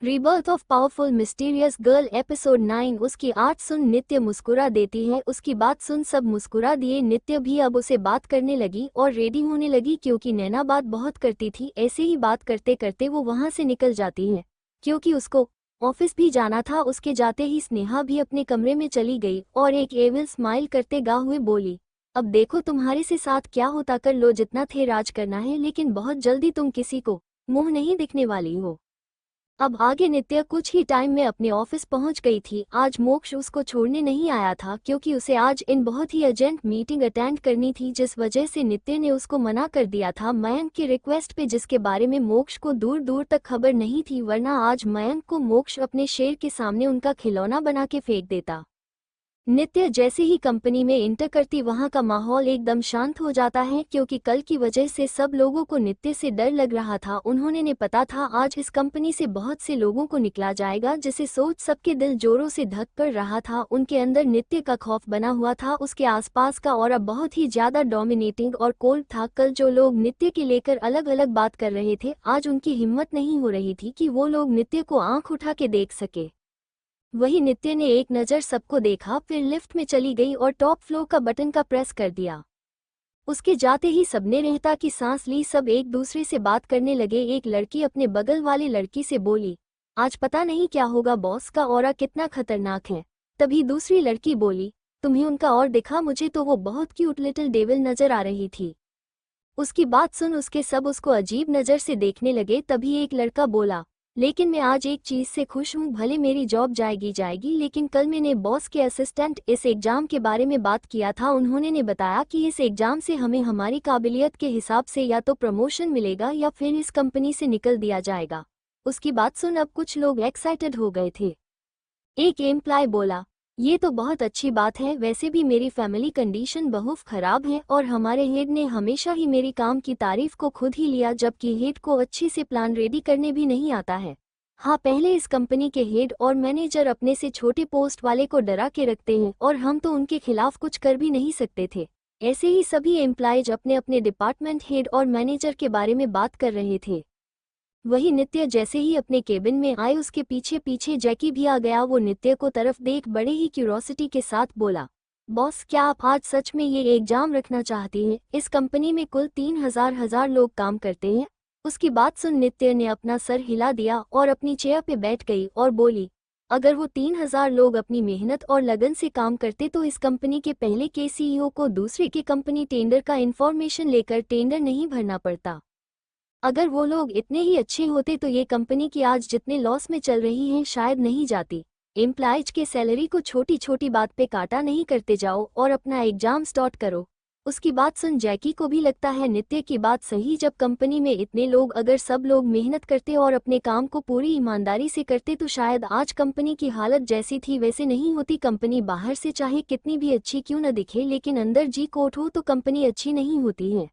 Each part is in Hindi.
Rebirth of powerful mysterious girl episode 9। उसकी आर्ट सुन नित्य मुस्कुरा देती है। उसकी बात सुन सब मुस्कुरा दिए। नित्य भी अब उसे बात करने लगी और रेडी होने लगी क्योंकि नैना बात बहुत करती थी। ऐसे ही बात करते करते वो वहां से निकल जाती है क्योंकि उसको ऑफिस भी जाना था। उसके जाते ही स्नेहा भी अपने कमरे में चली गई और एक एविल स्माइल करते गा हुए बोली, अब देखो तुम्हारे से साथ क्या होता, कर लो जितना थे राज करना है, लेकिन बहुत जल्दी तुम किसी को मुंह नहीं दिखने वाली हो। अब आगे नित्य कुछ ही टाइम में अपने ऑफिस पहुंच गई थी। आज मोक्ष उसको छोड़ने नहीं आया था क्योंकि उसे आज इन बहुत ही अर्जेंट मीटिंग अटेंड करनी थी, जिस वजह से नित्य ने उसको मना कर दिया था मयंक की रिक्वेस्ट पे, जिसके बारे में मोक्ष को दूर दूर तक खबर नहीं थी, वरना आज मयंक को मोक्ष अपने शेर के सामने उनका खिलौना बना के फेंक देता। नित्य जैसे ही कंपनी में इंटर करती वहां का माहौल एकदम शांत हो जाता है क्योंकि कल की वजह से सब लोगों को नित्य से डर लग रहा था। उन्होंने ने पता था आज इस कंपनी से बहुत से लोगों को निकला जाएगा, जिसे सोच सबके दिल जोरों से धक कर रहा था। उनके अंदर नित्य का खौफ बना हुआ था। उसके आसपास का ऑरा बहुत ही ज्यादा डोमिनेटिंग और कोल्ड था। कल जो लोग नित्य के लेकर अलग अलग बात कर रहे थे, आज उनकी हिम्मत नहीं हो रही थी कि वो लोग नित्य को आंख उठा के देख सके। वही नित्य ने एक नज़र सबको देखा, फिर लिफ्ट में चली गई और टॉप फ्लोर का बटन का प्रेस कर दिया। उसके जाते ही सबने रहता की सांस ली। सब एक दूसरे से बात करने लगे। एक लड़की अपने बगल वाली लड़की से बोली, आज पता नहीं क्या होगा, बॉस का ऑरा कितना खतरनाक है। तभी दूसरी लड़की बोली, तुम्हें उनका और दिखा? मुझे तो वो बहुत क्यूट लिटिल डेविल नजर आ रही थी। उसकी बात सुन उसके सब उसको अजीब नज़र से देखने लगे। तभी एक लड़का बोला, लेकिन मैं आज एक चीज़ से खुश हूँ, भले मेरी जॉब जाएगी, लेकिन कल मैंने बॉस के असिस्टेंट इस एग्ज़ाम के बारे में बात किया था। उन्होंने ने बताया कि इस एग्ज़ाम से हमें हमारी काबिलियत के हिसाब से या तो प्रमोशन मिलेगा या फिर इस कंपनी से निकल दिया जाएगा। उसकी बात सुन अब कुछ लोग एक्साइटेड हो गए थे। एक एम्प्लॉय बोला, ये तो बहुत अच्छी बात है, वैसे भी मेरी फैमिली कंडीशन बहुत खराब है और हमारे हेड ने हमेशा ही मेरी काम की तारीफ को खुद ही लिया, जबकि हेड को अच्छी से प्लान रेडी करने भी नहीं आता है। हाँ, पहले इस कंपनी के हेड और मैनेजर अपने से छोटे पोस्ट वाले को डरा के रखते हैं और हम तो उनके खिलाफ कुछ कर भी नहीं सकते थे। ऐसे ही सभी एम्प्लॉयज अपने अपने डिपार्टमेंट हेड और मैनेजर के बारे में बात कर रहे थे। वही नित्य जैसे ही अपने केबिन में आए, उसके पीछे पीछे जैकी भी आ गया। वो नित्य को तरफ देख बड़े ही क्यूरोसिटी के साथ बोला, बॉस क्या आप आज सच में ये एग्जाम रखना चाहती हैं? इस कंपनी में कुल 3,000 लोग काम करते हैं। उसकी बात सुन नित्य ने अपना सर हिला दिया और अपनी चेयर पे बैठ गई और बोली, अगर वो 3,000 लोग अपनी मेहनत और लगन से काम करते तो इस कंपनी के पहले के सीईओ को दूसरे की कंपनी टेंडर का इन्फॉर्मेशन लेकर टेंडर नहीं भरना पड़ता। अगर वो लोग इतने ही अच्छे होते तो ये कंपनी की आज जितने लॉस में चल रही है शायद नहीं जाती। एम्प्लॉयज के सैलरी को छोटी छोटी बात पे काटा नहीं करते जाओ और अपना एग्जाम स्टार्ट करो। उसकी बात सुन जैकी को भी लगता है नित्य की बात सही। जब कंपनी में इतने लोग अगर सब लोग मेहनत करते और अपने काम को पूरी ईमानदारी से करते तो शायद आज कंपनी की हालत जैसी थी वैसे नहीं होती। कंपनी बाहर से चाहे कितनी भी अच्छी क्यों न दिखे, लेकिन अंदर जी कोट हो तो कंपनी अच्छी नहीं होती है।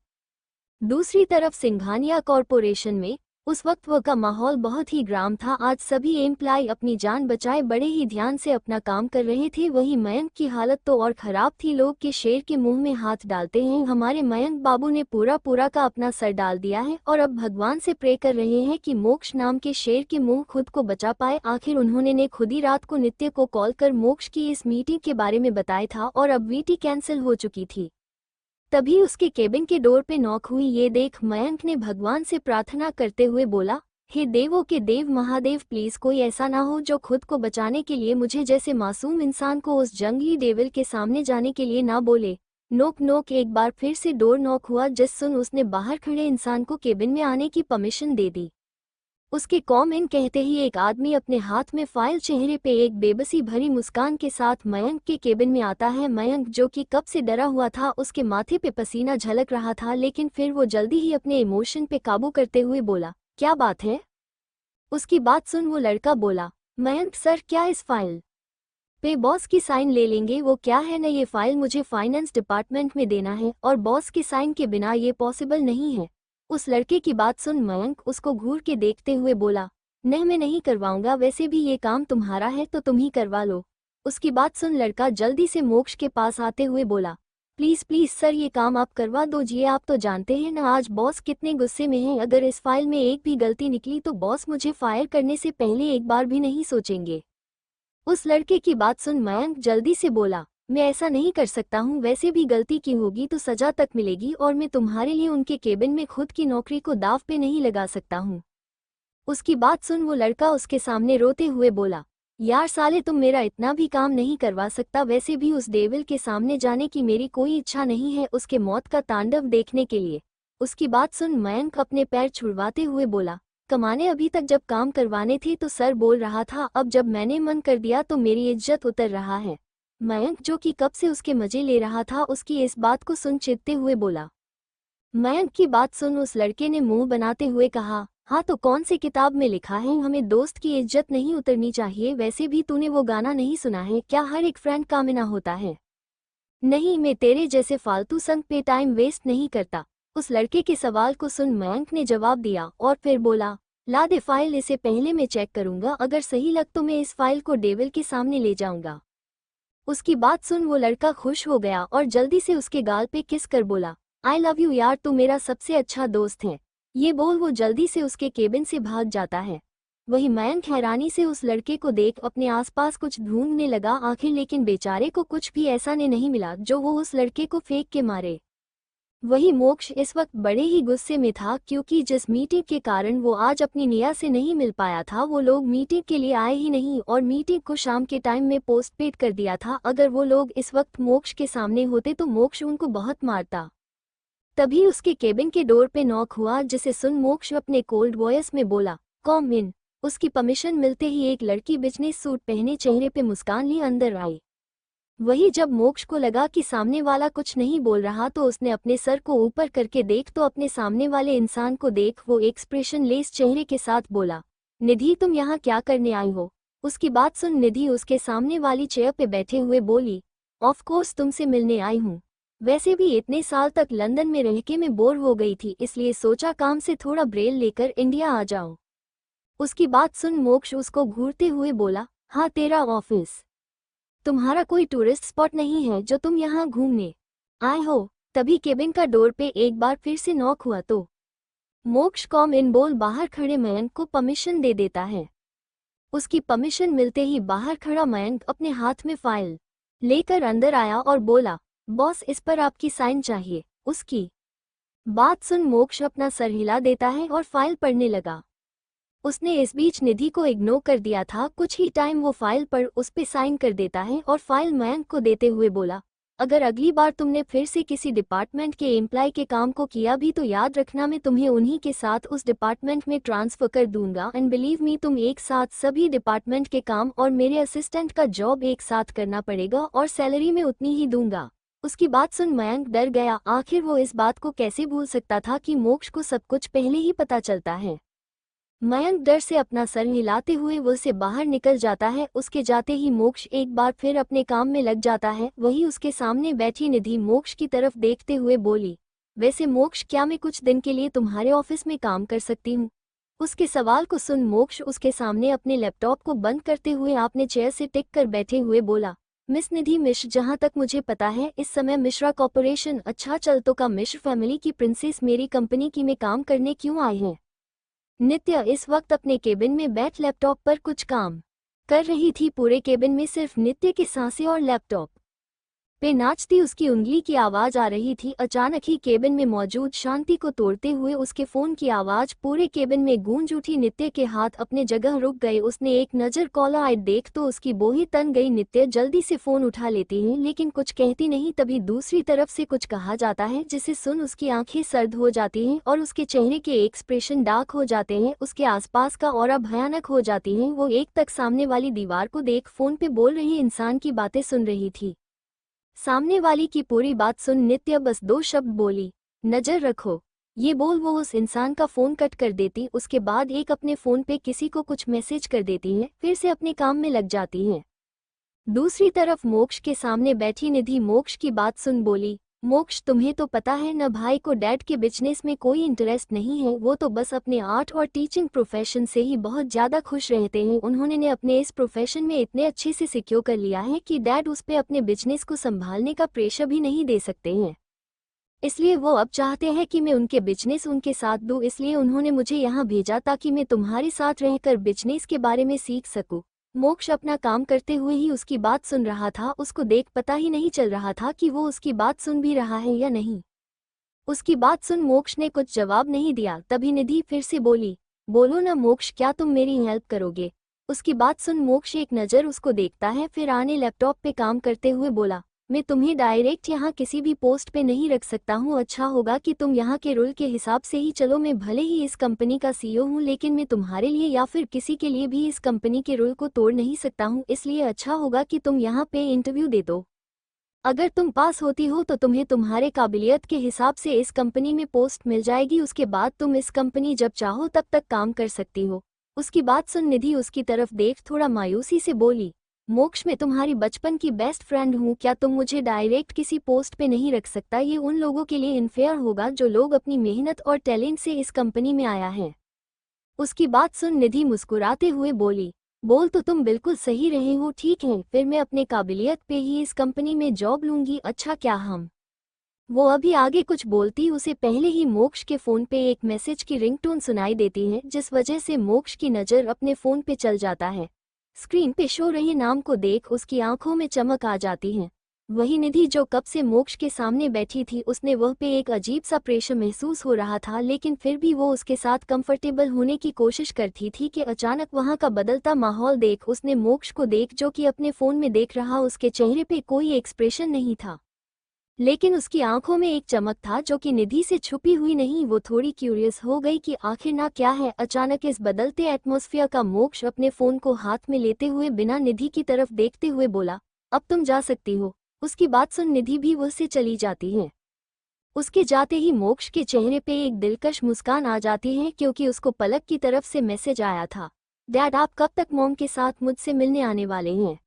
दूसरी तरफ सिंघानिया कॉरपोरेशन में उस वक्त वह का माहौल बहुत ही ग्राम था। आज सभी एम्प्लॉय अपनी जान बचाए बड़े ही ध्यान से अपना काम कर रहे थे। वही मयंक की हालत तो और खराब थी। लोग के शेर के मुंह में हाथ डालते हैं। हमारे मयंक बाबू ने पूरा का अपना सर डाल दिया है और अब भगवान से प्रे कर रहे हैं कि मोक्ष नाम के शेर के मुंह खुद को बचा पाए। आखिर उन्होंने ने खुद ही रात को नित्य को कॉल कर मोक्ष की इस मीटिंग के बारे में बताया था और अब मीटिंग कैंसिल हो चुकी थी। तभी उसके केबिन के डोर पे नॉक हुई। ये देख मयंक ने भगवान से प्रार्थना करते हुए बोला, हे देवों के देव महादेव, प्लीज कोई ऐसा ना हो जो खुद को बचाने के लिए मुझे जैसे मासूम इंसान को उस जंगली डेविल के सामने जाने के लिए ना बोले। नोक नोक। एक बार फिर से डोर नॉक हुआ, जिस सुन उसने बाहर खड़े इंसान को केबिन में आने की परमिशन दे दी। उसके कॉमेंट कहते ही एक आदमी अपने हाथ में फाइल, चेहरे पे एक बेबसी भरी मुस्कान के साथ मयंक के केबिन में आता है। मयंक जो कि कब से डरा हुआ था, उसके माथे पे पसीना झलक रहा था, लेकिन फिर वो जल्दी ही अपने इमोशन पे काबू करते हुए बोला, क्या बात है? उसकी बात सुन वो लड़का बोला, मयंक सर क्या इस फाइल पे बॉस की साइन ले लेंगे? वो क्या है न, ये फाइल मुझे फाइनेंस डिपार्टमेंट में देना है और बॉस की साइन के बिना ये पॉसिबल नहीं है। उस लड़के की बात सुन मयंक उसको घूर के देखते हुए बोला, नहीं मैं नहीं करवाऊंगा, वैसे भी ये काम तुम्हारा है तो तुम ही करवा लो। उसकी बात सुन लड़का जल्दी से मोक्ष के पास आते हुए बोला, प्लीज प्लीज सर ये काम आप करवा दो जी। आप तो जानते हैं ना आज बॉस कितने गुस्से में हैं। अगर इस फाइल में एक भी गलती निकली तो बॉस मुझे फायर करने से पहले एक बार भी नहीं सोचेंगे। उस लड़के की बात सुन मयंक जल्दी से बोला, मैं ऐसा नहीं कर सकता हूँ। वैसे भी गलती की होगी तो सजा तक मिलेगी और मैं तुम्हारे लिए उनके केबिन में खुद की नौकरी को दाव पे नहीं लगा सकता हूँ। उसकी बात सुन वो लड़का उसके सामने रोते हुए बोला, यार साले तुम मेरा इतना भी काम नहीं करवा सकता। वैसे भी उस डेविल के सामने जाने की मेरी कोई इच्छा नहीं है उसके मौत का तांडव देखने के लिए। उसकी बात सुन मयंक अपने पैर छुड़वाते हुए बोला, कमाने अभी तक जब काम करवाने थे तो सर बोल रहा था, अब जब मैंने मन कर दिया तो मेरी इज्जत उतर रहा है। मयंक जो कि कब से उसके मजे ले रहा था उसकी इस बात को सुन चिढ़ते हुए बोला। मयंक की बात सुन उस लड़के ने मुंह बनाते हुए कहा, हाँ तो कौन सी किताब में लिखा है हमें दोस्त की इज्जत नहीं उतरनी चाहिए। वैसे भी तूने वो गाना नहीं सुना है क्या, हर एक फ्रेंड कामिना होता है। नहीं मैं तेरे जैसे फालतू संग पे टाइम वेस्ट नहीं करता। उस लड़के के सवाल को सुन मयंक ने जवाब दिया और फिर बोला, ला दे फाइल, इसे पहले मैं चेक करूंगा, अगर सही लग तो मैं इस फाइल को डेविल के सामने ले जाऊंगा। उसकी बात सुन वो लड़का खुश हो गया और जल्दी से उसके गाल पे किस कर बोला, आई लव यू यार, तू मेरा सबसे अच्छा दोस्त है। ये बोल वो जल्दी से उसके केबिन से भाग जाता है। वही मयंक हैरानी से उस लड़के को देख अपने आसपास कुछ ढूंढने लगा आखिर, लेकिन बेचारे को कुछ भी ऐसा ने नहीं मिला जो वो उस लड़के को फेंक के मारे। वही मोक्ष इस वक्त बड़े ही गुस्से में था क्योंकि जिस मीटिंग के कारण वो आज अपनी निया से नहीं मिल पाया था वो लोग मीटिंग के लिए आए ही नहीं और मीटिंग को शाम के टाइम में पोस्टपेड कर दिया था। अगर वो लोग इस वक्त मोक्ष के सामने होते तो मोक्ष उनको बहुत मारता। तभी उसके केबिन के डोर पे नॉक हुआ जिसे सुन मोक्ष अपने कोल्ड वॉइस में बोला, कम इन। उसकी परमिशन मिलते ही एक लड़की बिजनेस सूट पहने चेहरे पे मुस्कान लिए अंदर आई। वही जब मोक्ष को लगा कि सामने वाला कुछ नहीं बोल रहा तो उसने अपने सर को ऊपर करके देख तो अपने सामने वाले इंसान को देख वो एक्सप्रेशन लेस चेहरे के साथ बोला, निधि तुम यहाँ क्या करने आई हो। उसकी बात सुन निधि उसके सामने वाली चेयर पे बैठे हुए बोली, ऑफ कोर्स तुमसे मिलने आई हूँ। वैसे भी इतने साल तक लंदन में रह के मैं बोर हो गई थी इसलिए सोचा काम से थोड़ा ब्रेक लेकर इंडिया आ जाओ। उसकी बात सुन मोक्ष उसको घूरते हुए बोला, हाँ तेरा ऑफिस, तुम्हारा कोई टूरिस्ट स्पॉट नहीं है जो तुम यहाँ घूमने आए हो। तभी केबिन का डोर पे एक बार फिर से नॉक हुआ तो मोक्ष कॉम इन बोल बाहर खड़े मयंक को परमिशन दे देता है। उसकी परमिशन मिलते ही बाहर खड़ा मयंक अपने हाथ में फाइल लेकर अंदर आया और बोला, बॉस इस पर आपकी साइन चाहिए। उसकी बात सुन मोक्ष अपना सर हिला देता है और फाइल पढ़ने लगा। उसने इस बीच निधि को इग्नोर कर दिया था। कुछ ही टाइम वो फाइल पर उस पे साइन कर देता है और फाइल मयंक को देते हुए बोला, अगर अगली बार तुमने फिर से किसी डिपार्टमेंट के एम्प्लॉय के काम को किया भी तो याद रखना मैं तुम्हें उन्हीं के साथ उस डिपार्टमेंट में ट्रांसफर कर दूंगा। एंड बिलीव मी तुम एक साथ सभी डिपार्टमेंट के काम और मेरे असिस्टेंट का जॉब एक साथ करना पड़ेगा और सैलरी में उतनी ही दूंगा। उसकी बात सुन मयंक डर गया। आखिर वो इस बात को कैसे भूल सकता था कि मोक्ष को सब कुछ पहले ही पता चलता है। मयंक डर से अपना सर हिलाते हुए वो से बाहर निकल जाता है। उसके जाते ही मोक्ष एक बार फिर अपने काम में लग जाता है। वही उसके सामने बैठी निधि मोक्ष की तरफ देखते हुए बोली, वैसे मोक्ष क्या मैं कुछ दिन के लिए तुम्हारे ऑफिस में काम कर सकती हूँ। उसके सवाल को सुन मोक्ष उसके सामने अपने लैपटॉप को बंद करते हुए अपने चेयर से टिक कर बैठे हुए बोला, मिस निधि मिश्र, जहाँ तक मुझे पता है इस समय मिश्रा कॉर्पोरेशन अच्छा चल तो का मिश्र फैमिली की प्रिंसेस मेरी कंपनी की में काम करने क्यों आए हैं। नित्य इस वक्त अपने केबिन में बैठ लैपटॉप पर कुछ काम कर रही थी। पूरे केबिन में सिर्फ नित्य की सांसें और लैपटॉप पे नाचती उसकी उंगली की आवाज आ रही थी। अचानक ही केबिन में मौजूद शांति को तोड़ते हुए उसके फोन की आवाज पूरे केबिन में गूंज उठी। नित्य के हाथ अपने जगह रुक गए। उसने एक नजर कॉलर आई देख तो उसकी बोही तन गई। नित्य जल्दी से फोन उठा लेती है लेकिन कुछ कहती नहीं। तभी दूसरी तरफ से कुछ कहा जाता है जिसे सुन उसकी आंखें सर्द हो जाती हैं और उसके चेहरे के एक्सप्रेशन डार्क हो जाते हैं। उसके आसपास का ऑरा भयानक हो जाती है। वो एक तक सामने वाली दीवार को देख फोन पे बोल रहे इंसान की बातें सुन रही थी। सामने वाली की पूरी बात सुन नित्य बस दो शब्द बोली, नजर रखो। ये बोल वो उस इंसान का फोन कट कर देती। उसके बाद एक अपने फोन पे किसी को कुछ मैसेज कर देती है, फिर से अपने काम में लग जाती है। दूसरी तरफ मोक्ष के सामने बैठी निधि मोक्ष की बात सुन बोली, मोक्ष, तुम्हें तो पता है न, भाई को डैड के बिजनेस में कोई इंटरेस्ट नहीं है, वो तो बस अपने आर्ट और टीचिंग प्रोफेशन से ही बहुत ज़्यादा खुश रहते हैं। उन्होंने ने अपने इस प्रोफेशन में इतने अच्छे से सिक्योर कर लिया है कि डैड उस पे अपने बिजनेस को संभालने का प्रेशर भी नहीं दे सकते हैं। इसलिए वो अब चाहते हैं कि मैं उनके बिजनेस उनके साथ दूँ, इसलिए उन्होंने मुझे यहाँ भेजा ताकि मैं तुम्हारे साथ रहकर बिजनेस के बारे में सीख सकूँ। मोक्ष अपना काम करते हुए ही उसकी बात सुन रहा था, उसको देख पता ही नहीं चल रहा था कि वो उसकी बात सुन भी रहा है या नहीं। उसकी बात सुन मोक्ष ने कुछ जवाब नहीं दिया। तभी निधि फिर से बोली, बोलो ना मोक्ष, क्या तुम मेरी हेल्प करोगे? उसकी बात सुन मोक्ष एक नज़र उसको देखता है, फिर आने लैपटॉप पे काम करते हुए बोला, मैं तुम्हें डायरेक्ट यहाँ किसी भी पोस्ट पे नहीं रख सकता हूँ। अच्छा होगा कि तुम यहाँ के रूल के हिसाब से ही चलो। मैं भले ही इस कंपनी का सीईओ हूँ, लेकिन मैं तुम्हारे लिए या फिर किसी के लिए भी इस कंपनी के रूल को तोड़ नहीं सकता हूँ। इसलिए अच्छा होगा कि तुम यहाँ पे इंटरव्यू दे दो। अगर तुम पास होती हो तो तुम्हें तुम्हारे काबिलियत के हिसाब से इस कंपनी में पोस्ट मिल जाएगी। उसके बाद तुम इस कंपनी जब चाहो तब तक काम कर सकती हो। उसकी बात सुन निधि उसकी तरफ देख थोड़ा मायूसी से बोली, मोक्ष, मैं तुम्हारी बचपन की बेस्ट फ्रेंड हूँ, क्या तुम मुझे डायरेक्ट किसी पोस्ट पे नहीं रख सकता? ये उन लोगों के लिए इनफेयर होगा जो लोग अपनी मेहनत और टैलेंट से इस कंपनी में आया है। उसकी बात सुन निधि मुस्कुराते हुए बोली, बोल तो तुम बिल्कुल सही रहे हो। ठीक है, फिर मैं अपने काबिलियत पे ही इस कंपनी में जॉब लूंगी। अच्छा, क्या हम? वो अभी आगे कुछ बोलती उसे पहले ही मोक्ष के फोन पे एक मैसेज की रिंगटोन सुनाई देती है, जिस वजह से मोक्ष की नज़र अपने फोन पे चल जाता है। स्क्रीन पे शो रहे नाम को देख उसकी आंखों में चमक आ जाती है। वही निधि जो कब से मोक्ष के सामने बैठी थी, उसने वह पे एक अजीब सा प्रेशर महसूस हो रहा था, लेकिन फिर भी वो उसके साथ कंफर्टेबल होने की कोशिश करती थी कि अचानक वहां का बदलता माहौल देख उसने मोक्ष को देख जो कि अपने फोन में देख रहा। उसके चेहरे पे कोई एक्सप्रेशन नहीं था, लेकिन उसकी आंखों में एक चमक था जो कि निधि से छुपी हुई नहीं। वो थोड़ी क्यूरियस हो गई कि आखिर ना क्या है। अचानक इस बदलते एटमॉस्फेयर का मोक्ष अपने फोन को हाथ में लेते हुए बिना निधि की तरफ देखते हुए बोला, अब तुम जा सकती हो। उसकी बात सुन निधि भी वह से चली जाती है। उसके जाते ही मोक्ष के चेहरे पे एक दिलकश मुस्कान आ जाती है, क्योंकि उसको पलक की तरफ से मैसेज आया था, डैड आप कब तक मॉम के साथ मुझसे मिलने आने वाले हैं?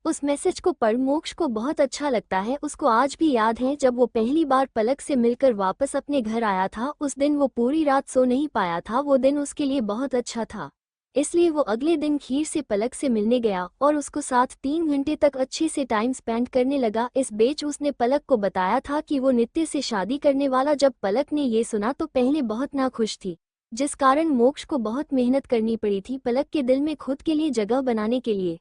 उस मैसेज को पढ़ मोक्ष को बहुत अच्छा लगता है। उसको आज भी याद है जब वो पहली बार पलक से मिलकर वापस अपने घर आया था। उस दिन वो पूरी रात सो नहीं पाया था। वो दिन उसके लिए बहुत अच्छा था, इसलिए वो अगले दिन खीर से पलक से मिलने गया और उसको साथ 3 घंटे तक अच्छे से टाइम स्पेंड करने लगा। इस बीच उसने पलक को बताया था कि वो नित्य से शादी करने वाला। जब पलक ने ये सुना तो पहले बहुत नाखुश थी, जिस कारण मोक्ष को बहुत मेहनत करनी पड़ी थी पलक के दिल में खुद के लिए जगह बनाने के लिए,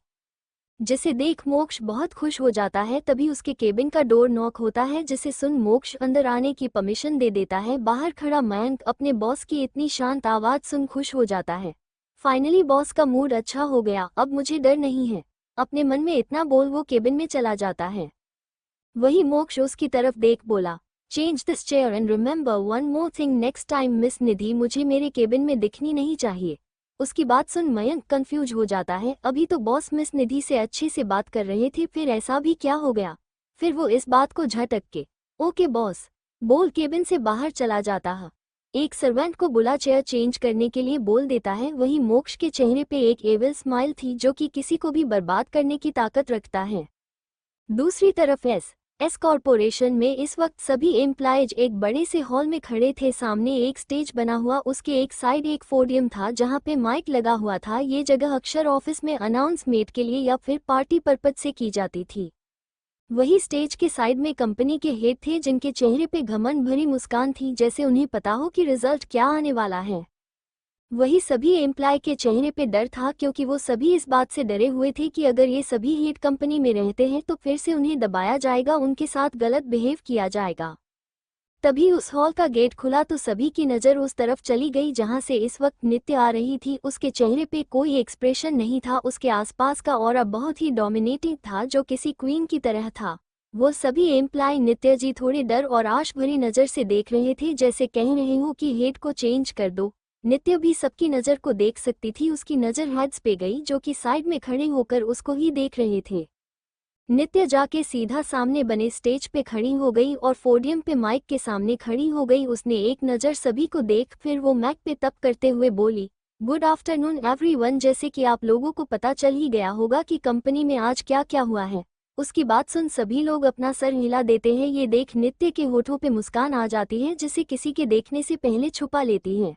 जिसे देख मोक्ष बहुत खुश हो जाता है। तभी उसके केबिन का डोर नॉक होता है, जिसे सुन मोक्ष अंदर आने की परमिशन दे देता है। बाहर खड़ा मयंक अपने बॉस की इतनी शांत आवाज सुन खुश हो जाता है। फाइनली बॉस का मूड अच्छा हो गया, अब मुझे डर नहीं है। अपने मन में इतना बोल वो केबिन में चला जाता है। वही मोक्ष उसकी तरफ देख बोला, change this chair and remember one more thing next time miss Nidhi मुझे मेरे केबिन में दिखनी नहीं चाहिए। उसकी बात सुन मयंक कंफ्यूज हो जाता है। अभी तो बॉस मिस निधि से अच्छे से बात कर रहे थे, फिर ऐसा भी क्या हो गया? फिर वो इस बात को झटक के ओके बॉस बोल केबिन से बाहर चला जाता है। एक सर्वेंट को बुला चेयर चेंज करने के लिए बोल देता है। वही मोक्ष के चेहरे पे एक एविल स्माइल थी जो कि किसी को भी बर्बाद करने की ताकत रखता है। दूसरी तरफ एस कॉरपोरेशन में इस वक्त सभी एम्प्लॉयज एक बड़े से हॉल में खड़े थे। सामने एक स्टेज बना हुआ, उसके एक साइड एक पोडियम था जहां पे माइक लगा हुआ था। ये जगह अक्सर ऑफिस में अनाउंसमेंट के लिए या फिर पार्टी पर्पज से की जाती थी। वही स्टेज के साइड में कंपनी के हेड थे, जिनके चेहरे पे घमंड भरी मुस्कान थी, जैसे उन्हें पता हो कि रिजल्ट क्या आने वाला है। वही सभी एम्प्लॉय के चेहरे पे डर था, क्योंकि वो सभी इस बात से डरे हुए थे कि अगर ये सभी हेड कंपनी में रहते हैं तो फिर से उन्हें दबाया जाएगा, उनके साथ गलत बिहेव किया जाएगा। तभी उस हॉल का गेट खुला तो सभी की नज़र उस तरफ चली गई जहां से इस वक्त नित्य आ रही थी। उसके चेहरे पे कोई एक्सप्रेशन नहीं था, उसके आसपास का ऑरा बहुत ही डोमिनेटिंग था, जो किसी क्वीन की तरह था। वो सभी एम्प्लॉय नित्य जी थोड़े डर और आश भरी नज़र से देख रहे थे, जैसे कह रहे हो कि हेड को चेंज कर दो। नित्य भी सबकी नज़र को देख सकती थी। उसकी नज़र हेड्स पे गई जो कि साइड में खड़े होकर उसको ही देख रहे थे। नित्य जाके सीधा सामने बने स्टेज पे खड़ी हो गई और पोडियम पे माइक के सामने खड़ी हो गई। उसने एक नज़र सभी को देख फिर वो माइक पे तप करते हुए बोली, गुड आफ्टरनून एवरीवन। जैसे कि आप लोगों को पता चल ही गया होगा कि कंपनी में आज क्या क्या हुआ है। उसकी बात सुन सभी लोग अपना सर हिला देते हैं। ये देख नित्य के होठों पे मुस्कान आ जाती है जिसे किसी के देखने से पहले छुपा लेती है।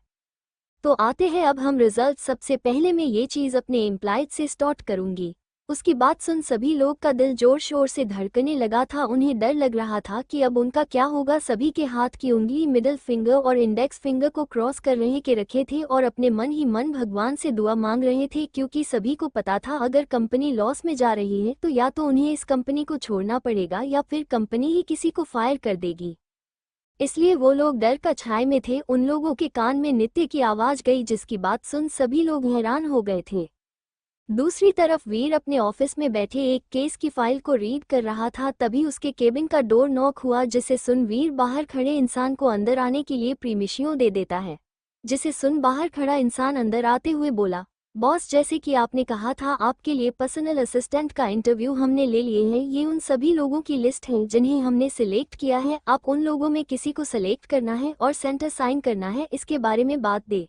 तो आते हैं अब हम रिजल्ट। सबसे पहले मैं ये चीज़ अपने एम्प्लॉयज से स्टार्ट करूंगी। उसकी बात सुन सभी लोग का दिल जोर शोर से धड़कने लगा था। उन्हें डर लग रहा था कि अब उनका क्या होगा। सभी के हाथ की उंगली मिडिल फिंगर और इंडेक्स फिंगर को क्रॉस कर रखे थे और अपने मन ही मन भगवान से दुआ मांग रहे थे, क्योंकि सभी को पता था अगर कंपनी लॉस में जा रही है तो या तो उन्हें इस कंपनी को छोड़ना पड़ेगा या फिर कंपनी ही किसी को फायर कर देगी। इसलिए वो लोग डर का छाए में थे। उन लोगों के कान में नित्य की आवाज गई, जिसकी बात सुन सभी लोग हैरान हो गए थे। दूसरी तरफ वीर अपने ऑफिस में बैठे एक केस की फाइल को रीड कर रहा था। तभी उसके केबिन का डोर नॉक हुआ, जिसे सुन वीर बाहर खड़े इंसान को अंदर आने के लिए परमिशन दे देता है। जिसे सुन बाहर खड़ा इंसान अंदर आते हुए बोला, बॉस, जैसे कि आपने कहा था आपके लिए पर्सनल असिस्टेंट का इंटरव्यू हमने ले लिए हैं। ये उन सभी लोगों की लिस्ट है जिन्हें हमने सिलेक्ट किया है। आप उन लोगों में किसी को सिलेक्ट करना है और सेंटर साइन करना है, इसके बारे में बात दे।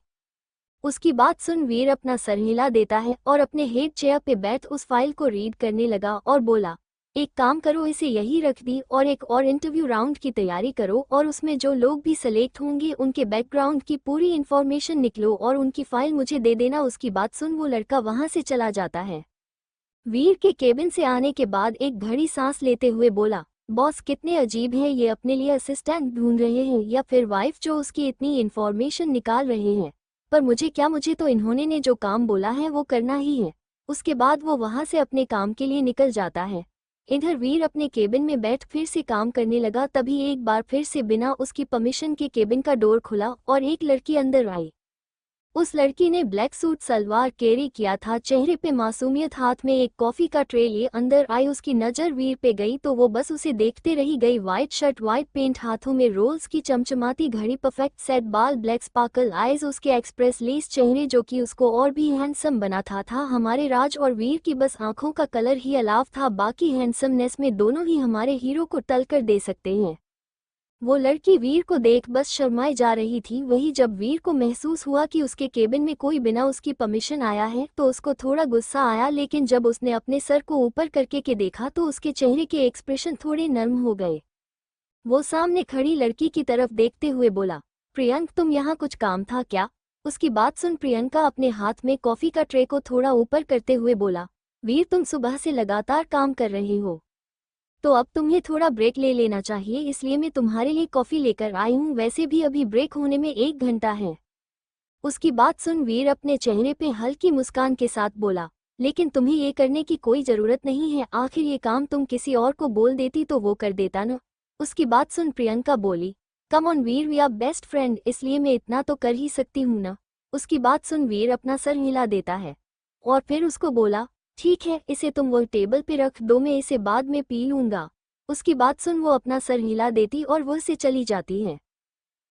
उसकी बात सुन वीर अपना सर हिला देता है और अपने हेड चेयर पे बैठ उस फाइल को रीड करने लगा और बोला, एक काम करो, इसे यही रख दी और एक और इंटरव्यू राउंड की तैयारी करो और उसमें जो लोग भी सिलेक्ट होंगे उनके बैकग्राउंड की पूरी इन्फॉर्मेशन निकलो और उनकी फाइल मुझे दे देना। उसकी बात सुन वो लड़का वहां से चला जाता है। वीर के केबिन से आने के बाद एक घड़ी सांस लेते हुए बोला, बॉस, कितने अजीब है, ये अपने लिए असिस्टेंट ढूंढ रहे हैं या फिर वाइफ जो उसकी इतनी इन्फॉर्मेशन निकाल रहे हैं। पर मुझे क्या, मुझे तो इन्होंने ने जो काम बोला है वो करना ही है। उसके बाद वो वहां से अपने काम के लिए निकल जाता है। इधर वीर अपने केबिन में बैठ फिर से काम करने लगा। तभी एक बार फिर से बिना उसकी परमिशन के केबिन का डोर खुला और एक लड़की अंदर आई। उस लड़की ने ब्लैक सूट सलवार कैरी किया था, चेहरे पे मासूमियत, हाथ में एक कॉफी का ट्रे लिए अंदर आई। उसकी नज़र वीर पे गई तो वो बस उसे देखते रही गई। वाइट शर्ट, वाइट पेंट, हाथों में रोल्स की चमचमाती घड़ी, परफेक्ट सेट बाल, ब्लैक स्पार्कल आइज, उसके एक्सप्रेसलेस चेहरे जो कि उसको और भी हैंडसम बनाता था। हमारे राज और वीर की बस आंखों का कलर ही अलाव था, बाकी हैंडसमनेस में दोनों ही हमारे हीरो को टक्कर दे सकते हैं। वो लड़की वीर को देख बस शर्माए जा रही थी। वही जब वीर को महसूस हुआ कि उसके केबिन में कोई बिना उसकी परमिशन आया है तो उसको थोड़ा गुस्सा आया, लेकिन जब उसने अपने सर को ऊपर करके के देखा तो उसके चेहरे के एक्सप्रेशन थोड़े नर्म हो गए। वो सामने खड़ी लड़की की तरफ देखते हुए बोला, प्रियंक, तुम यहाँ कुछ काम था क्या? उसकी बात सुन प्रियंका अपने हाथ में कॉफी का ट्रे को थोड़ा ऊपर करते हुए बोला, वीर, तुम सुबह से लगातार काम कर रहे हो तो अब तुम्हें थोड़ा ब्रेक ले लेना चाहिए, इसलिए मैं तुम्हारे लिए कॉफी लेकर आई हूँ। वैसे भी अभी ब्रेक होने में 1 घंटा है। उसकी बात सुन वीर अपने चेहरे पे हल्की मुस्कान के साथ बोला, लेकिन तुम्हें ये करने की कोई जरूरत नहीं है। आखिर ये काम तुम किसी और को बोल देती तो वो कर देता न। उसकी बात सुन प्रियंका बोली, come on Veer, we are best friend, इसलिए मैं इतना तो कर ही सकती हूँ ना। उसकी बात सुन वीर अपना सर हिला देता है और फिर उसको बोला, ठीक है, इसे तुम वो टेबल पे रख दो, मैं इसे बाद में पी लूंगा। उसकी बात सुन वो अपना सर हिला देती और वह से चली जाती है।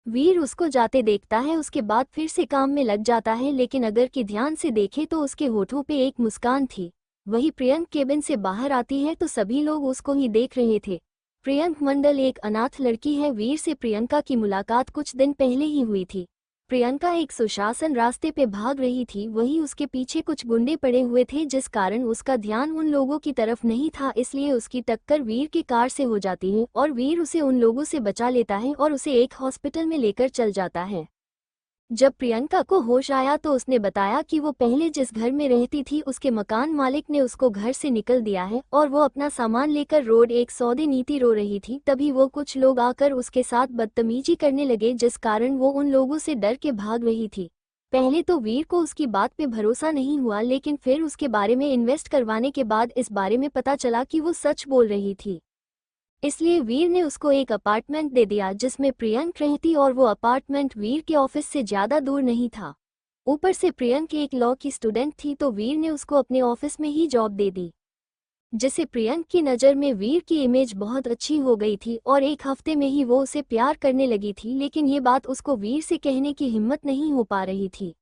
वीर उसको जाते देखता है, उसके बाद फिर से काम में लग जाता है, लेकिन अगर कि ध्यान से देखे तो उसके होठों पे एक मुस्कान थी। वही प्रियंक केबिन से बाहर आती है तो सभी लोग उसको ही देख रहे थे। प्रियंक मंडल एक अनाथ लड़की है। वीर से प्रियंका की मुलाकात कुछ दिन पहले ही हुई थी। प्रियंका एक सुशासन रास्ते पे भाग रही थी, वहीं उसके पीछे कुछ गुंडे पड़े हुए थे, जिस कारण उसका ध्यान उन लोगों की तरफ नहीं था। इसलिए उसकी टक्कर वीर की कार से हो जाती है और वीर उसे उन लोगों से बचा लेता है और उसे एक हॉस्पिटल में लेकर चल जाता है। जब प्रियंका को होश आया तो उसने बताया कि वो पहले जिस घर में रहती थी उसके मकान मालिक ने उसको घर से निकल दिया है और वो अपना सामान लेकर रोड एक सौदे नीति रो रही थी। तभी वो कुछ लोग आकर उसके साथ बदतमीजी करने लगे, जिस कारण वो उन लोगों से डर के भाग रही थी। पहले तो वीर को उसकी बात पे भरोसा नहीं हुआ, लेकिन फिर उसके बारे में इन्वेस्ट करवाने के बाद इस बारे में पता चला कि वो सच बोल रही थी। इसलिए वीर ने उसको एक अपार्टमेंट दे दिया जिसमें प्रियंक रहती, और वो अपार्टमेंट वीर के ऑफिस से ज़्यादा दूर नहीं था। ऊपर से प्रियंक एक लॉ की स्टूडेंट थी तो वीर ने उसको अपने ऑफिस में ही जॉब दे दी, जिससे प्रियंक की नज़र में वीर की इमेज बहुत अच्छी हो गई थी और एक हफ्ते में ही वो उसे प्यार करने लगी थी। लेकिन ये बात उसको वीर से कहने की हिम्मत नहीं हो पा रही थी।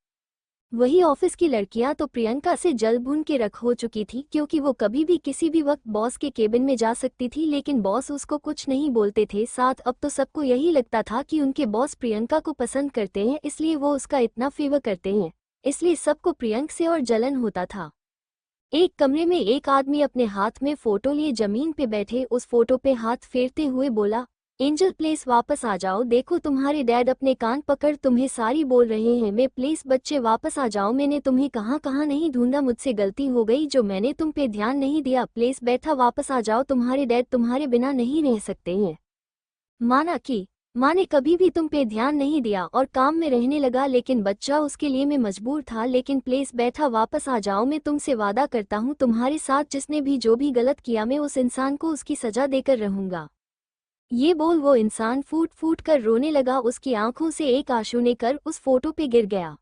वही ऑफिस की लड़कियां तो प्रियंका से जल भून के रख हो चुकी थी, क्योंकि वो कभी भी किसी भी वक्त बॉस के केबिन में जा सकती थी, लेकिन बॉस उसको कुछ नहीं बोलते थे। साथ अब तो सबको यही लगता था कि उनके बॉस प्रियंका को पसंद करते हैं, इसलिए वो उसका इतना फेवर करते हैं, इसलिए सबको प्रियंक से और जलन होता था। एक कमरे में एक आदमी अपने हाथ में फोटो लिए जमीन पे बैठे उस फोटो पे हाथ फेरते हुए बोला, एंजल प्लीज वापस आ जाओ, देखो तुम्हारे डैड अपने कान पकड़ तुम्हें सारी बोल रहे हैं। मैं प्लीज बच्चे वापस आ जाओ, मैंने तुम्हें कहाँ कहाँ नहीं ढूंढा, मुझसे गलती हो गई जो मैंने तुम पे ध्यान नहीं दिया, प्लीज बैठा वापस आ जाओ, तुम्हारे डैड तुम्हारे बिना नहीं रह सकते हैं। माँ ने कभी भी तुम पे ध्यान नहीं दिया और काम में रहने लगा, लेकिन बच्चा उसके लिए मैं मजबूर था, लेकिन प्लीज बैठा वापस आ जाओ, मैं तुमसे वादा करता हूँ तुम्हारे साथ जिसने भी जो भी गलत किया मैं उस इंसान को उसकी सजा देकर रहूंगा। ये बोल वो इंसान फूट फूट कर रोने लगा, उसकी आंखों से एक आंसू निकल उस फोटो पे गिर गया।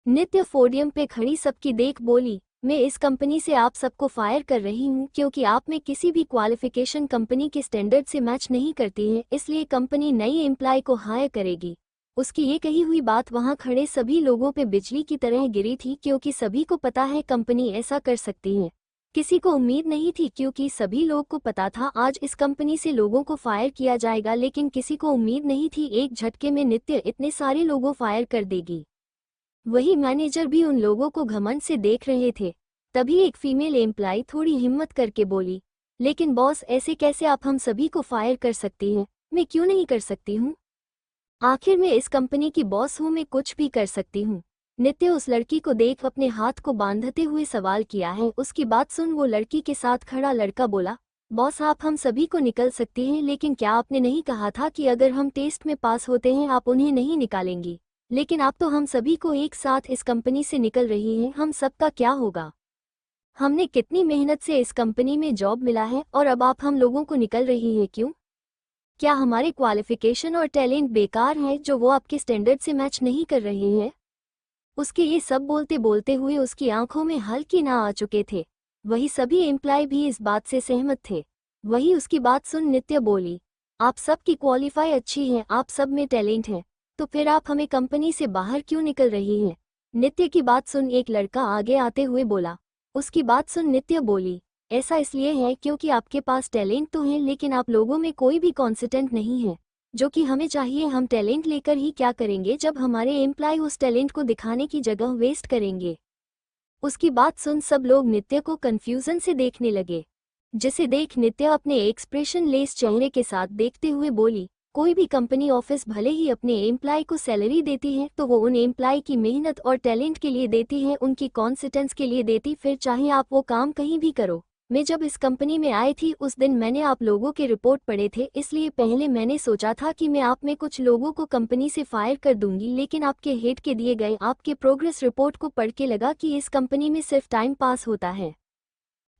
नित्य पोडियम पे खड़ी सबकी देख बोली, मैं इस कंपनी से आप सबको फायर कर रही हूँ क्योंकि आप में किसी भी क्वालिफिकेशन कंपनी के स्टैंडर्ड से मैच नहीं करती है, इसलिए कंपनी नई एम्प्लॉय को हायर करेगी। उसकी ये कही हुई बात वहां खड़े सभी लोगों पे बिजली की तरह गिरी थी क्योंकि सभी को पता है कंपनी ऐसा कर सकती है। किसी को उम्मीद नहीं थी क्योंकि सभी लोग को पता था आज इस कंपनी से लोगों को फायर किया जाएगा, लेकिन किसी को उम्मीद नहीं थी एक झटके में नित्य इतने सारे लोगों फायर कर देगी। वही मैनेजर भी उन लोगों को घमंड से देख रहे थे। तभी एक फीमेल एम्प्लॉय थोड़ी हिम्मत करके बोली, लेकिन बॉस ऐसे कैसे आप हम सभी को फायर कर सकती हैं, मैं क्यों नहीं कर सकती हूँ, आखिर मैं इस कंपनी की बॉस हूँ, मैं कुछ भी कर सकती हूँ। नित्य उस लड़की को देख अपने हाथ को बांधते हुए सवाल किया है। उसकी बात सुन वो लड़की के साथ खड़ा लड़का बोला, बॉस आप हम सभी को निकल सकती हैं, लेकिन क्या आपने नहीं कहा था कि अगर हम टेस्ट में पास होते हैं आप उन्हें नहीं निकालेंगी, लेकिन आप तो हम सभी को एक साथ इस कंपनी से निकल रही हैं, हम सबका क्या होगा। हमने कितनी मेहनत से इस कंपनी में जॉब मिला है और अब आप हम लोगों को निकल रही है क्यों? क्या हमारे क्वालिफिकेशन और टैलेंट बेकार है जो वो आपके स्टैंडर्ड से मैच नहीं कर रहे हैं? उसके ये सब बोलते बोलते हुए उसकी आंखों में हल्के ना आ चुके थे। वही सभी एम्प्लॉय भी इस बात से सहमत थे। वही उसकी बात सुन नित्य बोली, आप सब की क्वालिफाई अच्छी है, आप सब में टैलेंट है, तो फिर आप हमें कंपनी से बाहर क्यों निकल रही हैं? नित्य की बात सुन एक लड़का आगे आते हुए बोला। उसकी बात सुन नित्य बोली, ऐसा इसलिए है क्योंकि आपके पास टैलेंट तो है लेकिन आप लोगों में कोई भी कॉन्सिस्टेंट नहीं है, जो कि हमें चाहिए। हम टैलेंट लेकर ही क्या करेंगे जब हमारे एम्प्लॉय उस टैलेंट को दिखाने की जगह वेस्ट करेंगे। उसकी बात सुन सब लोग नित्य को कंफ्यूजन से देखने लगे, जिसे देख नित्य अपने एक्सप्रेशन लेस चेहरे के साथ देखते हुए बोली, कोई भी कंपनी ऑफिस भले ही अपने एम्प्लॉय को सैलरी देती है तो वो उन एम्प्लॉय की मेहनत और टैलेंट के लिए देती है, उनकी कॉन्सिस्टेंस के लिए देती, फिर चाहे आप वो काम कहीं भी करो। मैं जब इस कंपनी में आई थी उस दिन मैंने आप लोगों के रिपोर्ट पढ़े थे, इसलिए पहले मैंने सोचा था कि मैं आप में कुछ लोगों को कंपनी से फायर कर दूंगी, लेकिन आपके हेड के दिए गए आपके प्रोग्रेस रिपोर्ट को पढ़ के लगा कि इस कंपनी में सिर्फ टाइम पास होता है,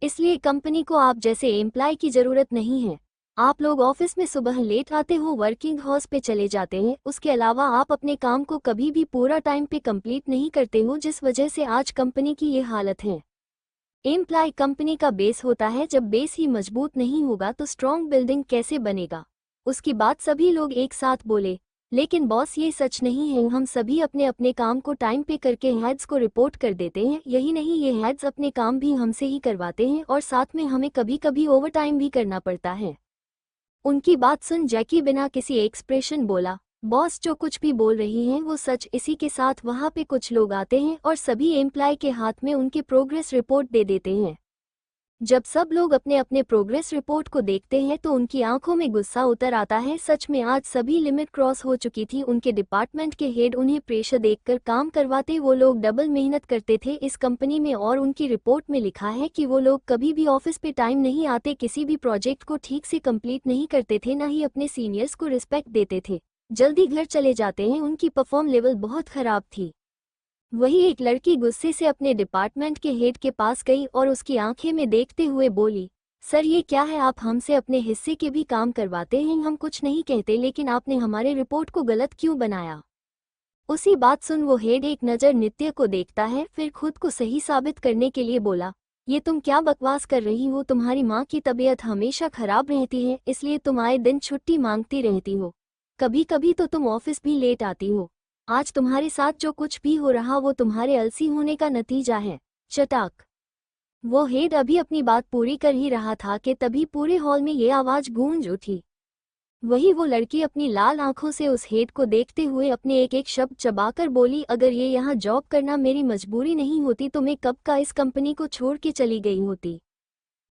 इसलिए कंपनी को आप जैसे एम्प्लॉय की जरूरत नहीं है। आप लोग ऑफिस में सुबह लेट आते हो, वर्किंग हॉर्स पे चले जाते हैं, उसके अलावा आप अपने काम को कभी भी पूरा टाइम पे कंप्लीट नहीं करते हो, जिस वजह से आज कंपनी की ये हालत है। एम्प्लॉय कंपनी का बेस होता है, जब बेस ही मजबूत नहीं होगा तो स्ट्रॉन्ग बिल्डिंग कैसे बनेगा। उसकी बात सभी लोग एक साथ बोले, लेकिन बॉस ये सच नहीं है, हम सभी अपने अपने काम को टाइम पे करके हेड्स को रिपोर्ट कर देते हैं, यही नहीं ये हेड्स अपने काम भी हमसे ही करवाते हैं और साथ में हमें कभी कभी ओवर टाइम भी करना पड़ता है। उनकी बात सुन जैकी बिना किसी एक्सप्रेशन बोला, बॉस जो कुछ भी बोल रही हैं वो सच। इसी के साथ वहाँ पे कुछ लोग आते हैं और सभी एम्प्लॉय के हाथ में उनके प्रोग्रेस रिपोर्ट दे देते हैं। जब सब लोग अपने अपने प्रोग्रेस रिपोर्ट को देखते हैं तो उनकी आंखों में गुस्सा उतर आता है। सच में आज सभी लिमिट क्रॉस हो चुकी थी। उनके डिपार्टमेंट के हेड उन्हें प्रेशर देकर काम करवाते, वो लोग डबल मेहनत करते थे इस कंपनी में और उनकी रिपोर्ट में लिखा है कि वो लोग कभी भी ऑफिस पे टाइम नहीं आते, किसी भी प्रोजेक्ट को ठीक से कंप्लीट नहीं करते थे, ना ही अपने सीनियर्स को रिस्पेक्ट देते थे, जल्दी घर चले जाते हैं। उनकी परफॉर्म लेवल बहुत खराब थी। वही एक लड़की गुस्से से अपने डिपार्टमेंट के हेड के पास गई और उसकी आंखें में देखते हुए बोली, सर ये क्या है, आप हमसे अपने हिस्से के भी काम करवाते हैं, हम कुछ नहीं कहते, लेकिन आपने हमारे रिपोर्ट को गलत क्यों बनाया। उसी बात सुन वो हेड एक नज़र नित्य को देखता है, फिर खुद को सही साबित करने के लिए बोला, ये तुम क्या बकवास कर रही हो, तुम्हारी माँ की तबीयत हमेशा खराब रहती है इसलिए तुम आए दिन छुट्टी मांगती रहती हो, कभी कभी तो तुम ऑफिस भी लेट आती हो। आज तुम्हारे साथ जो कुछ भी हो रहा वो तुम्हारे आलसी होने का नतीजा है। चटाक। वो हेड अभी अपनी बात पूरी कर ही रहा था कि तभी पूरे हॉल में ये आवाज गूंज उठी, वही वो लड़की अपनी लाल आंखों से उस हेड को देखते हुए अपने एक एक शब्द चबाकर बोली, अगर ये यहाँ जॉब करना मेरी मजबूरी नहीं होती तो मैं कब का इस कंपनी को छोड़ के चली गई होती।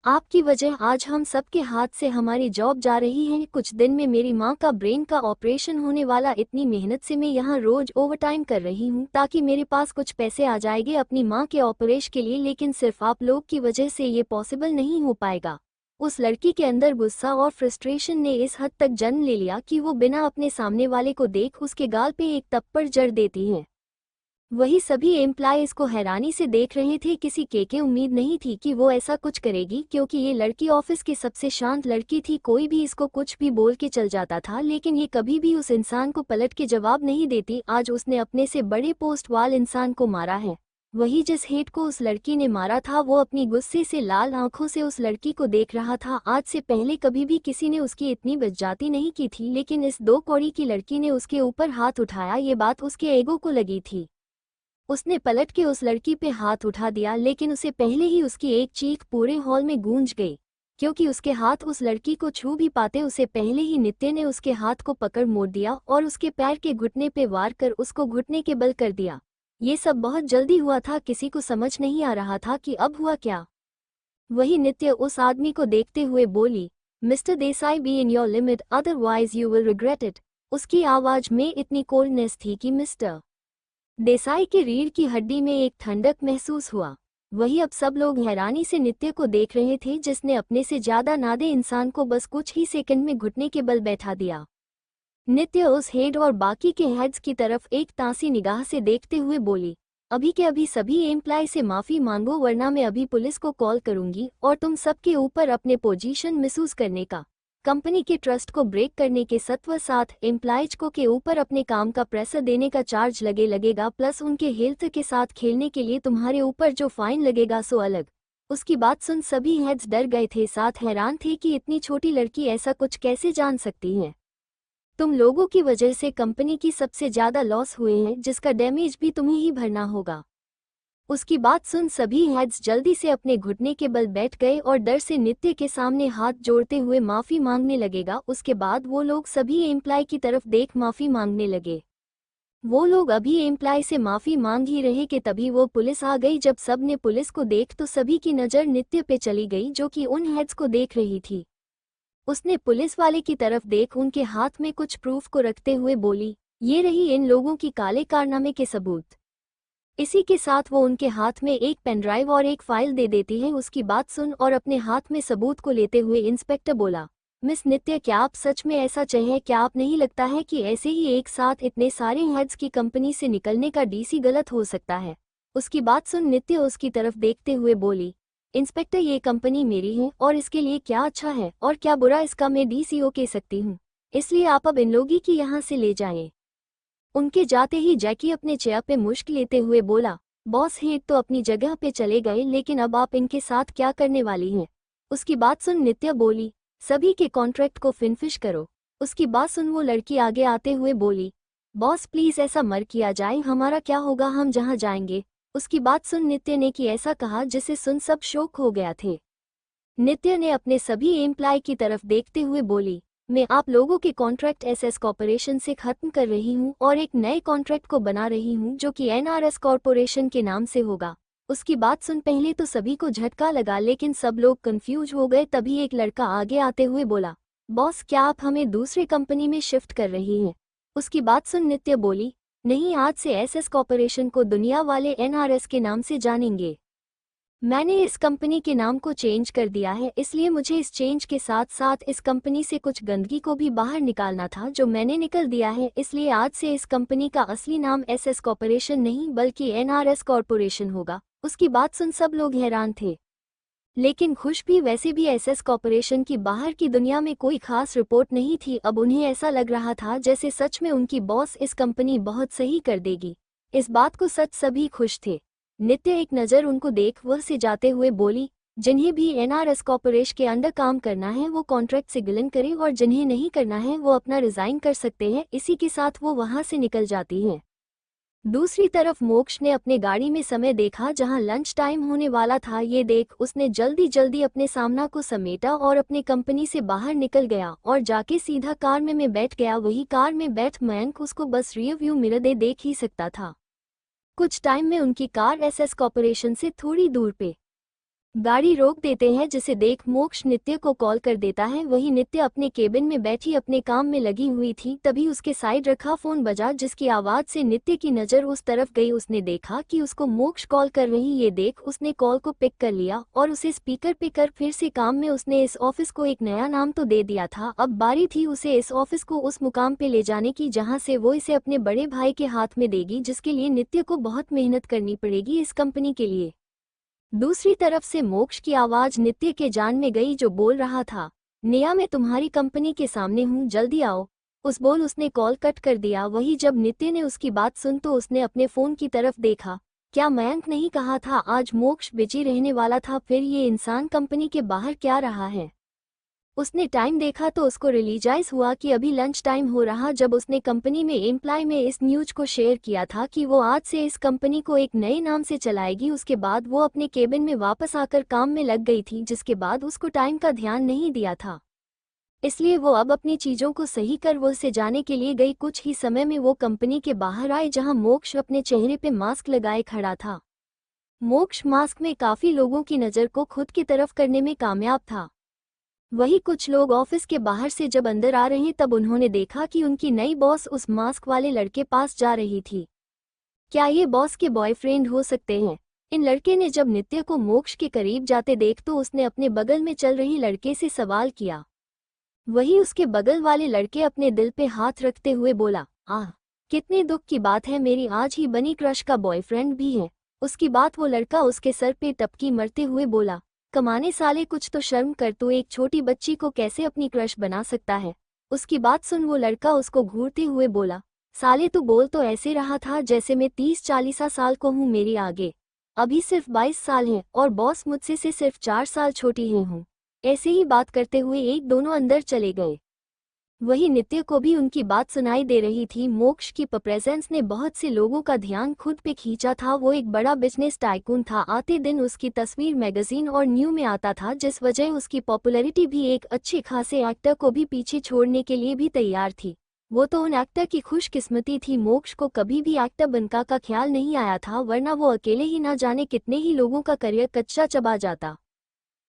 आपकी वजह आज हम सबके हाथ से हमारी जॉब जा रही है। कुछ दिन में मेरी माँ का ब्रेन का ऑपरेशन होने वाला, इतनी मेहनत से मैं यहाँ रोज ओवरटाइम कर रही हूँ ताकि मेरे पास कुछ पैसे आ जाएंगे अपनी माँ के ऑपरेशन के लिए, लेकिन सिर्फ आप लोग की वजह से ये पॉसिबल नहीं हो पाएगा। उस लड़की के अंदर गुस्सा और फ्रस्ट्रेशन ने इस हद तक जन्म ले लिया कि वो बिना अपने सामने वाले को देख उसके गाल पे एक थप्पड़ जड़ देती है। वही सभी एम्प्लॉय इसको हैरानी से देख रहे थे। किसी के उम्मीद नहीं थी कि वो ऐसा कुछ करेगी, क्योंकि ये लड़की ऑफिस की सबसे शांत लड़की थी। कोई भी इसको कुछ भी बोल के चल जाता था, लेकिन ये कभी भी उस इंसान को पलट के जवाब नहीं देती। आज उसने अपने से बड़े पोस्ट वाले इंसान को मारा है। वही जिस हेड को उस लड़की ने मारा था, वो अपनी गुस्से से लाल आंखों से उस लड़की को देख रहा था। आज से पहले कभी भी किसी ने उसकी इतनी बेइज्जती नहीं की थी, लेकिन इस 2 कौड़ी की लड़की ने उसके ऊपर हाथ उठाया। ये बात उसके ईगो को लगी थी। उसने पलट के उस लड़की पे हाथ उठा दिया, लेकिन उसे पहले ही उसकी एक चीख पूरे हॉल में गूंज गई, क्योंकि उसके हाथ उस लड़की को छू भी पाते उसे पहले ही नित्य ने उसके हाथ को पकड़ मोड़ दिया और उसके पैर के घुटने पे वार कर उसको घुटने के बल कर दिया। ये सब बहुत जल्दी हुआ था, किसी को समझ नहीं आ रहा था कि अब हुआ क्या। वही नित्य उस आदमी को देखते हुए बोली, mister Desai, be in your limit, otherwise you will regret it. उसकी आवाज में इतनी कोल्डनेस थी कि मिस्टर देसाई के रीढ़ की हड्डी में एक ठंडक महसूस हुआ। वही अब सब लोग हैरानी से नित्य को देख रहे थे, जिसने अपने से ज्यादा नादे इंसान को बस कुछ ही सेकंड में घुटने के बल बैठा दिया। नित्य उस हेड और बाकी के हेड्स की तरफ एक तांसी निगाह से देखते हुए बोली, अभी के अभी सभी एम्प्लॉय से माफी मांगो, वरना मैं अभी पुलिस को कॉल करूंगी और तुम सबके ऊपर अपने पोजीशन महसूस करने का, कंपनी के ट्रस्ट को ब्रेक करने के सत्व साथ एम्प्लॉयज को के ऊपर अपने काम का प्रेशर देने का चार्ज लगेगा, प्लस उनके हेल्थ के साथ खेलने के लिए तुम्हारे ऊपर जो फाइन लगेगा सो अलग। उसकी बात सुन सभी हेड्स डर गए थे, साथ हैरान थे कि इतनी छोटी लड़की ऐसा कुछ कैसे जान सकती है। तुम लोगों की वजह से कंपनी की सबसे ज्यादा लॉस हुए हैं, जिसका डैमेज भी तुम्हें ही भरना होगा। उसकी बात सुन सभी हेड्स जल्दी से अपने घुटने के बल बैठ गए और डर से नित्य के सामने हाथ जोड़ते हुए माफी मांगने लगेगा। उसके बाद वो लोग सभी एम्प्लॉय की तरफ देख माफी मांगने लगे। वो लोग अभी एम्प्लॉय से माफी मांग ही रहे कि तभी वो पुलिस आ गई। जब सब ने पुलिस को देख तो सभी की नज़र नित्य पे चली गई, जो कि उन हेड्स को देख रही थी। उसने पुलिस वाले की तरफ देख उनके हाथ में कुछ प्रूफ को रखते हुए बोली, ये रही इन लोगों की काले कारनामे के सबूत। इसी के साथ वो उनके हाथ में एक पेनड्राइव और एक फाइल दे देती है। उसकी बात सुन और अपने हाथ में सबूत को लेते हुए इंस्पेक्टर बोला, मिस नित्य, क्या आप सच में ऐसा चाहें? क्या आप नहीं लगता है कि ऐसे ही एक साथ इतने सारे हेड्स की कंपनी से निकलने का डीसी गलत हो सकता है? उसकी बात सुन नित्य उसकी तरफ देखते हुए बोली, इंस्पेक्टर, ये कंपनी मेरी है और इसके लिए क्या अच्छा है और क्या बुरा इसका मैं डीसीओ कह सकती हूँ, इसलिए आप अब इन लोगों की यहाँ से ले जाएं। उनके जाते ही जैकी अपने चेयर पे मुश्क लेते हुए बोला, बॉस, हेड तो अपनी जगह पे चले गए, लेकिन अब आप इनके साथ क्या करने वाली हैं? उसकी बात सुन नित्य बोली, सभी के कॉन्ट्रैक्ट को फिनिश करो। उसकी बात सुन वो लड़की आगे आते हुए बोली, बॉस प्लीज ऐसा मत किया जाए, हमारा क्या होगा, हम जहाँ जाएंगे। उसकी बात सुन नित्य ने कि ऐसा कहा जिसे सुन सब शौक हो गया थे। नित्य ने अपने सभी एम्प्लॉय की तरफ देखते हुए बोली, मैं आप लोगों के कॉन्ट्रैक्ट एसएस कॉर्पोरेशन से खत्म कर रही हूं और एक नए कॉन्ट्रैक्ट को बना रही हूं जो कि एनआरएस कॉर्पोरेशन के नाम से होगा। उसकी बात सुन पहले तो सभी को झटका लगा, लेकिन सब लोग कंफ्यूज हो गए। तभी एक लड़का आगे आते हुए बोला, बॉस, क्या आप हमें दूसरी कंपनी में शिफ्ट कर रही हैं? उसकी बात सुन नित्य बोली, नहीं, आज से एसएस कॉर्पोरेशन को दुनिया वाले एनआरएस के नाम से जानेंगे। मैंने इस कंपनी के नाम को चेंज कर दिया है, इसलिए मुझे इस चेंज के साथ साथ इस कंपनी से कुछ गंदगी को भी बाहर निकालना था, जो मैंने निकल दिया है। इसलिए आज से इस कंपनी का असली नाम एसएस कॉर्पोरेशन नहीं बल्कि एनआरएस कॉर्पोरेशन होगा। उसकी बात सुन सब लोग हैरान थे, लेकिन खुश भी। वैसे भी एसएस कॉर्पोरेशन की बाहर की दुनिया में कोई खास रिपोर्ट नहीं थी। अब उन्हें ऐसा लग रहा था जैसे सच में उनकी बॉस इस कंपनी बहुत सही कर देगी। इस बात को सच सभी खुश थे। नित्य एक नज़र उनको देख वह से जाते हुए बोली, जिन्हें भी एनआरएस कॉर्पोरेशन के अंडर काम करना है वो कॉन्ट्रैक्ट से गिलन करे और जिन्हें नहीं करना है वो अपना रिजाइन कर सकते हैं। इसी के साथ वो वहां से निकल जाती हैं। दूसरी तरफ मोक्ष ने अपने गाड़ी में समय देखा जहां लंच टाइम होने वाला था। ये देख उसने जल्दी जल्दी अपने सामना को समेटा और अपने कंपनी से बाहर निकल गया और जाके सीधा कार में बैठ गया। वही कार में बैठ मयंक उसको बस रियर व्यू मिरर देख ही सकता था। कुछ टाइम में उनकी कार एसएस कॉर्पोरेशन से थोड़ी दूर पे गाड़ी रोक देते हैं, जिसे देख मोक्ष नित्य को कॉल कर देता है। वही नित्य अपने केबिन में बैठी अपने काम में लगी हुई थी। तभी उसके साइड रखा फोन बजा, जिसकी आवाज से नित्य की नजर उस तरफ गई। उसने देखा कि उसको मोक्ष कॉल कर रही। ये देख उसने कॉल को पिक कर लिया और उसे स्पीकर पे कर फिर से काम में उसने इस ऑफिस को एक नया नाम तो दे दिया था। अब बारी थी उसे इस ऑफिस को उस मुकाम पे ले जाने की जहाँ से वो इसे अपने बड़े भाई के हाथ में देगी, जिसके लिए नित्य को बहुत मेहनत करनी पड़ेगी इस कंपनी के लिए। दूसरी तरफ से मोक्ष की आवाज नित्य के जान में गई, जो बोल रहा था, नेहा मैं तुम्हारी कंपनी के सामने हूँ, जल्दी आओ। उस बोल उसने कॉल कट कर दिया। वही जब नित्य ने उसकी बात सुन तो उसने अपने फोन की तरफ देखा। क्या मयंक नहीं कहा था आज मोक्ष बिजी रहने वाला था? फिर ये इंसान कंपनी के बाहर क्या रहा है? उसने टाइम देखा तो उसको रियलाइज हुआ कि अभी लंच टाइम हो रहा। जब उसने कंपनी में एम्प्लॉय में इस न्यूज को शेयर किया था कि वो आज से इस कंपनी को एक नए नाम से चलाएगी, उसके बाद वो अपने केबिन में वापस आकर काम में लग गई थी, जिसके बाद उसको टाइम का ध्यान नहीं दिया था। इसलिए वो अब अपनी चीजों को सही कर वो से जाने के लिए गई। कुछ ही समय में वो कंपनी के बाहर आए जहां मोक्ष अपने चेहरे पे मास्क लगाए खड़ा था। मोक्ष मास्क में काफी लोगों की नजर को खुद की तरफ करने में कामयाब था। वही कुछ लोग ऑफिस के बाहर से जब अंदर आ रहे तब उन्होंने देखा कि उनकी नई बॉस उस मास्क वाले लड़के पास जा रही थी। क्या ये बॉस के बॉयफ्रेंड हो सकते हैं? इन लड़के ने जब नित्य को मोक्ष के करीब जाते देख तो उसने अपने बगल में चल रही लड़के से सवाल किया। वही उसके बगल वाले लड़के अपने दिल पे हाथ रखते हुए बोला, आह कितने दुख की बात है, मेरी आज ही बनी क्रश का बॉयफ्रेंड भी है। उसकी बात वो लड़का उसके सर पे टपकी मरते हुए बोला, कमाने साले कुछ तो शर्म कर, तू एक छोटी बच्ची को कैसे अपनी क्रश बना सकता है? उसकी बात सुन वो लड़का उसको घूरते हुए बोला, साले तू बोल तो ऐसे रहा था जैसे मैं 30-40 साल को हूँ, मेरी आगे अभी सिर्फ 22 साल हैं और बॉस मुझसे से सिर्फ 4 साल छोटी ही हूँ। ऐसे ही बात करते हुए एक दोनों अंदर चले गए। वही नित्य को भी उनकी बात सुनाई दे रही थी। मोक्ष की प्रेजेंस ने बहुत से लोगों का ध्यान खुद पे खींचा था। वो एक बड़ा बिजनेस टाइकून था। आते दिन उसकी तस्वीर मैगजीन और न्यू में आता था, जिस वजह उसकी पॉपुलैरिटी भी एक अच्छे खासे एक्टर को भी पीछे छोड़ने के लिए भी तैयार थी। वो तो उन एक्टर की खुशकिस्मती थी। मोक्ष को कभी भी एक्टर बनने का ख्याल नहीं आया था, वरना वो अकेले ही ना जाने कितने ही लोगों का करियर कच्चा चबा जाता।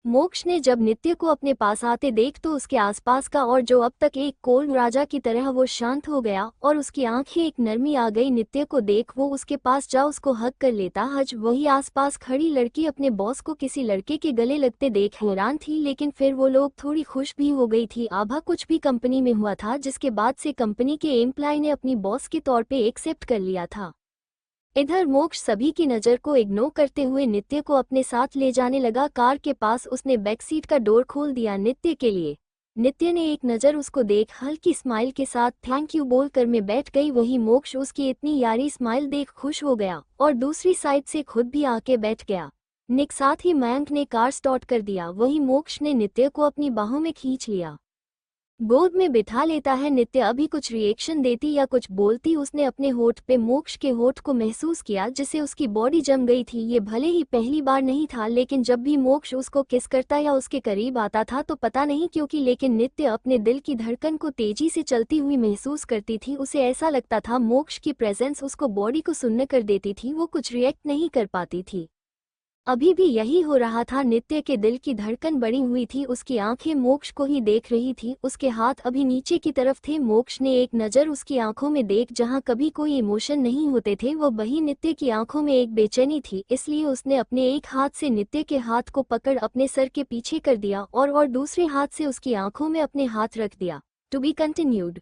मोक्ष ने जब नित्य को अपने पास आते देख तो उसके आसपास का और जो अब तक एक कोल राजा की तरह वो शांत हो गया और उसकी आंखें एक नरमी आ गई। नित्य को देख वो उसके पास जा उसको हग कर लेता। हज वही आसपास खड़ी लड़की अपने बॉस को किसी लड़के के गले लगते देख हैरान थी, लेकिन फिर वो लोग थोड़ी खुश भी हो गई थी। आभा कुछ भी कंपनी में हुआ था, जिसके बाद से कंपनी के एम्प्लॉय ने अपनी बॉस के तौर पे एक्सेप्ट कर लिया था। इधर मोक्ष सभी की नज़र को इग्नोर करते हुए नित्य को अपने साथ ले जाने लगा। कार के पास उसने बैक सीट का डोर खोल दिया नित्य के लिए। नित्य ने एक नज़र उसको देख हल्की स्माइल के साथ थैंक यू बोलकर में बैठ गई। वही मोक्ष उसकी इतनी यारी स्माइल देख खुश हो गया और दूसरी साइड से खुद भी आके बैठ गया। निक साथ ही मयंक ने कार स्टार्ट कर दिया। वही मोक्ष ने नित्य को अपनी बाहों में खींच लिया, गोद में बिठा लेता है। नित्य अभी कुछ रिएक्शन देती या कुछ बोलती, उसने अपने होठ पे मोक्ष के होठ को महसूस किया, जिससे उसकी बॉडी जम गई थी। ये भले ही पहली बार नहीं था, लेकिन जब भी मोक्ष उसको किस करता या उसके करीब आता था तो पता नहीं क्योंकि लेकिन नित्य अपने दिल की धड़कन को तेजी से चलती हुई महसूस करती थी। उसे ऐसा लगता था मोक्ष की प्रेजेंस उसको बॉडी को सुन्न कर देती थी। वो कुछ रिएक्ट नहीं कर पाती थी। अभी भी यही हो रहा था। नित्य के दिल की धड़कन बढ़ी हुई थी, उसकी आंखें मोक्ष को ही देख रही थी। उसके हाथ अभी नीचे की तरफ थे। मोक्ष ने एक नज़र उसकी आंखों में देख, जहां कभी कोई इमोशन नहीं होते थे, वो वही नित्य की आंखों में एक बेचैनी थी। इसलिए उसने अपने एक हाथ से नित्य के हाथ को पकड़ अपने सर के पीछे कर दिया और दूसरे हाथ से उसकी आंखों में अपने हाथ रख दिया। To be continued.